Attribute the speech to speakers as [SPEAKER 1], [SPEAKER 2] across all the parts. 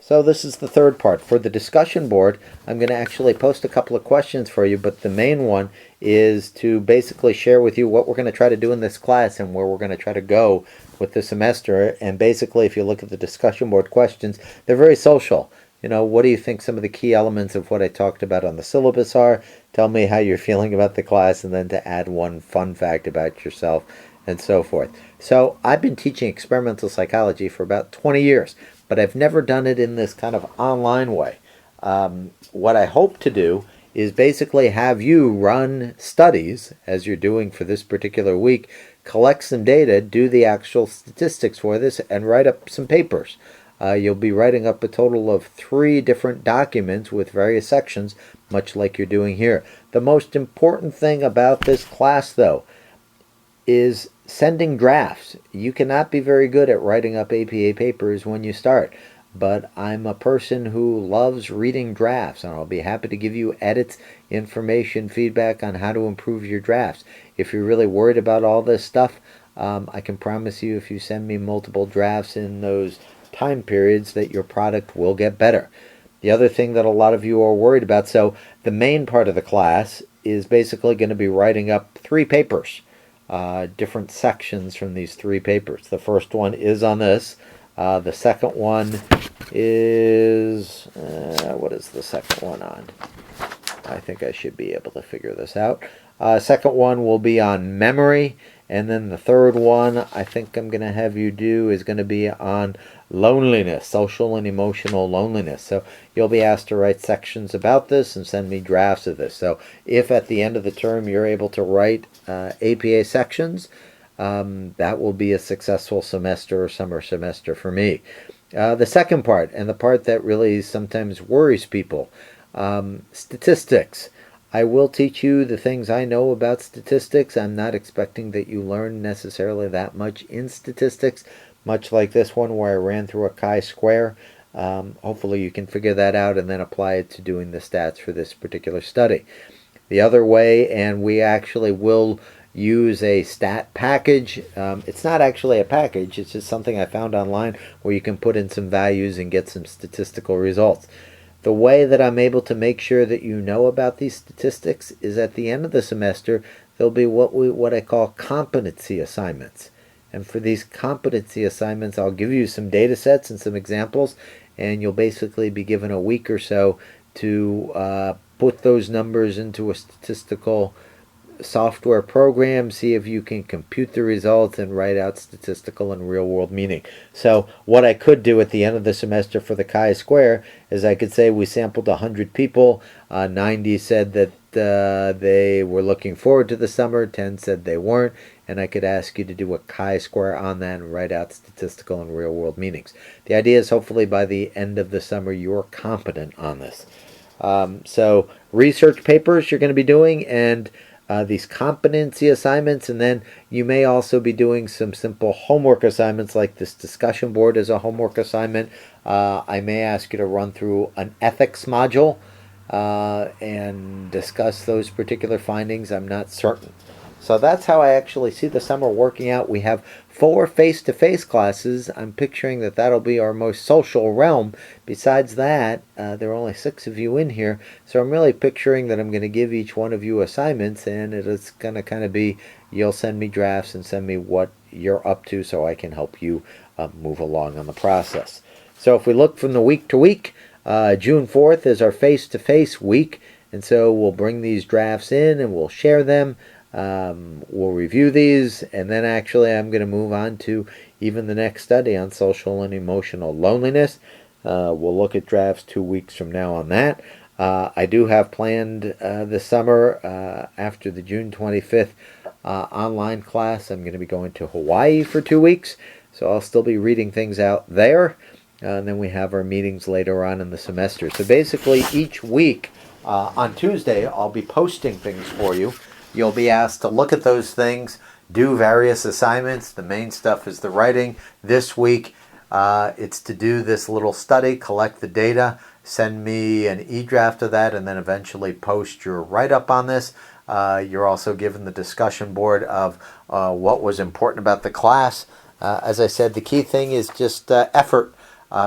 [SPEAKER 1] So this is the third part. For the discussion board, I'm going to actually post a couple of questions for you, but the main one is to basically share with you what we're going to try to do in this class and where we're going to try to go with the semester. And basically, if you look at the discussion board questions, they're very social. You know, what do you think some of the key elements of what I talked about on the syllabus are? Tell me how you're feeling about the class, and then to add one fun fact about yourself, and so forth. So I've been teaching experimental psychology for about 20 years, but I've never done it in this kind of online way. What I hope to do is basically have you run studies, as you're doing for this particular week, collect some data, do the actual statistics for this, and write up some papers. You'll be writing up a total of 3 different documents with various sections, much like you're doing here. The most important thing about this class, though, is sending drafts. You cannot be very good at writing up APA papers when you start, but I'm a person who loves reading drafts, and I'll be happy to give you edits, information, feedback on how to improve your drafts. If you're really worried about all this stuff, I can promise you if you send me multiple drafts in those time periods that your product will get better. The other thing that a lot of you are worried about, so the main part of the class is basically going to be writing up 3 papers, different sections from these 3 papers. The first one is on this. The second one is, what is the second one on? I think I should be able to figure this out. Second one will be on memory, and then the third one I think I'm going to have you do is going to be on loneliness, social and emotional loneliness. So you'll be asked to write sections about this and send me drafts of this. So if at the end of the term you're able to write APA sections, that will be a successful semester or summer semester for me. The second part, and the part that really sometimes worries people, statistics. I will teach you the things I know about statistics. I'm not expecting that you learn necessarily that much in statistics, much like this one where I ran through a chi-square. Hopefully you can figure that out and then apply it to doing the stats for this particular study. The other way, and we actually will use a stat package. It's not actually a package, it's just something I found online where you can put in some values and get some statistical results. The way that I'm able to make sure that you know about these statistics is at the end of the semester, there'll be what I call competency assignments. And for these competency assignments, I'll give you some data sets and some examples, and you'll basically be given a week or so to put those numbers into a statistical software program, see if you can compute the results and write out statistical and real-world meaning. So what I could do at the end of the semester for the chi-square is I could say we sampled 100 people, 90 said that they were looking forward to the summer, 10 said they weren't, and I could ask you to do a chi-square on that and write out statistical and real-world meanings. The idea is hopefully by the end of the summer you're competent on this. So research papers you're going to be doing, and these competency assignments, and then you may also be doing some simple homework assignments like this discussion board as a homework assignment. I may ask you to run through an ethics module and discuss those particular findings. I'm not certain. So that's how I actually see the summer working out. We have 4 face-to-face classes. I'm picturing that that'll be our most social realm. Besides that, there are only 6 of you in here, so I'm really picturing that I'm going to give each one of you assignments, and it's going to kind of be, you'll send me drafts and send me what you're up to so I can help you move along on the process. So if we look from the week to week, June 4th is our face-to-face week, and so we'll bring these drafts in and we'll share them. We'll review these, and then actually I'm going to move on to even the next study on social and emotional loneliness. We'll look at drafts 2 weeks from now on that. I do have planned this summer, after the June 25th online class, I'm going to be going to Hawaii for 2 weeks, so I'll still be reading things out there. And then we have our meetings later on in the semester. So basically each week on Tuesday I'll be posting things for you. You'll be asked to look at those things, do various assignments. The main stuff is the writing. This week, it's to do this little study, collect the data, send me an e-draft of that, and then eventually post your write-up on this. You're also given the discussion board of what was important about the class. As I said, the key thing is just effort.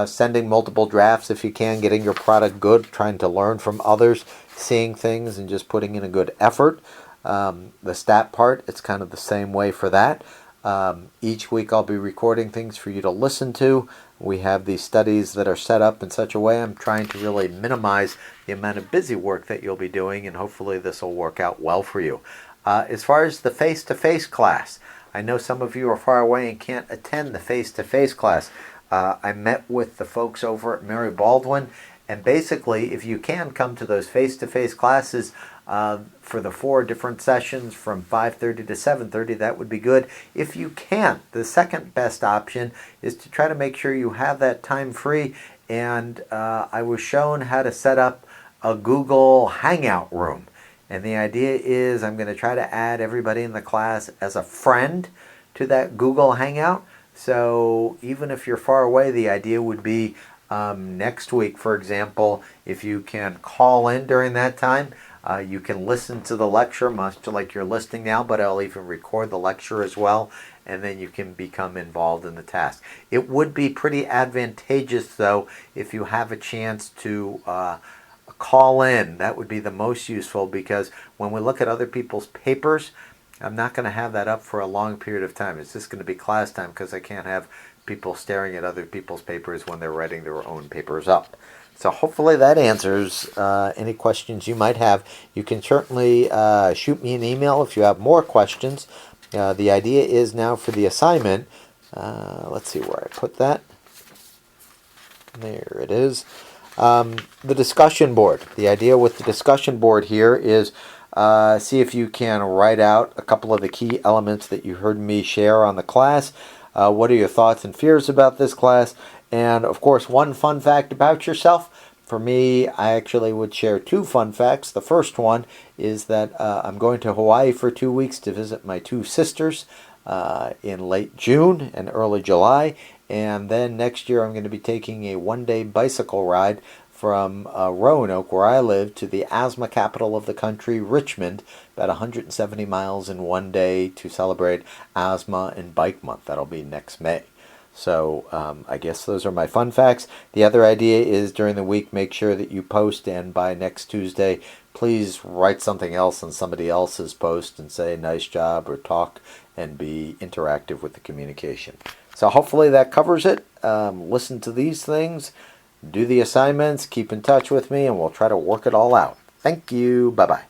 [SPEAKER 1] sending multiple drafts if you can, getting your product good, trying to learn from others, seeing things and just putting in a good effort. The stat part, it's kind of the same way for that. Each week I'll be recording things for you to listen to. We have these studies that are set up in such a way I'm trying to really minimize the amount of busy work that you'll be doing, and hopefully this will work out well for you. As far as the face-to-face class, I know some of you are far away and can't attend the face-to-face class. I met with the folks over at Mary Baldwin, and basically if you can come to those face-to-face classes for the 4 different sessions from 5:30 to 7:30, that would be good. If you can't, the second best option is to try to make sure you have that time free, and I was shown how to set up a Google Hangout room. And the idea is I'm going to try to add everybody in the class as a friend to that Google Hangout. So even if you're far away, the idea would be next week, for example, if you can call in during that time, you can listen to the lecture much like you're listening now, but I'll even record the lecture as well, and then you can become involved in the task. It would be pretty advantageous, though, if you have a chance to call in. That would be the most useful, because when we look at other people's papers, I'm not going to have that up for a long period of time. It's just going to be class time, because I can't have people staring at other people's papers when they're writing their own papers up. So hopefully that answers any questions you might have. You can certainly shoot me an email if you have more questions. The idea is now for the assignment, let's see where I put that. There it is. The discussion board. The idea with the discussion board here is see if you can write out a couple of the key elements that you heard me share on the class. What are your thoughts and fears about this class? And of course, one fun fact about yourself. For me, I actually would share 2 fun facts. The first one is that I'm going to Hawaii for 2 weeks to visit my 2 sisters in late June and early July. And then next year I'm going to be taking a 1-day bicycle ride from Roanoke, where I live, to the asthma capital of the country, Richmond, about 170 miles in 1 day to celebrate Asthma and Bike Month. That'll be next May. So I guess those are my fun facts. The other idea is during the week, make sure that you post, and by next Tuesday, please write something else on somebody else's post and say nice job or talk and be interactive with the communication. So hopefully that covers it. Listen to these things, do the assignments, keep in touch with me, and we'll try to work it all out. Thank you. Bye-bye.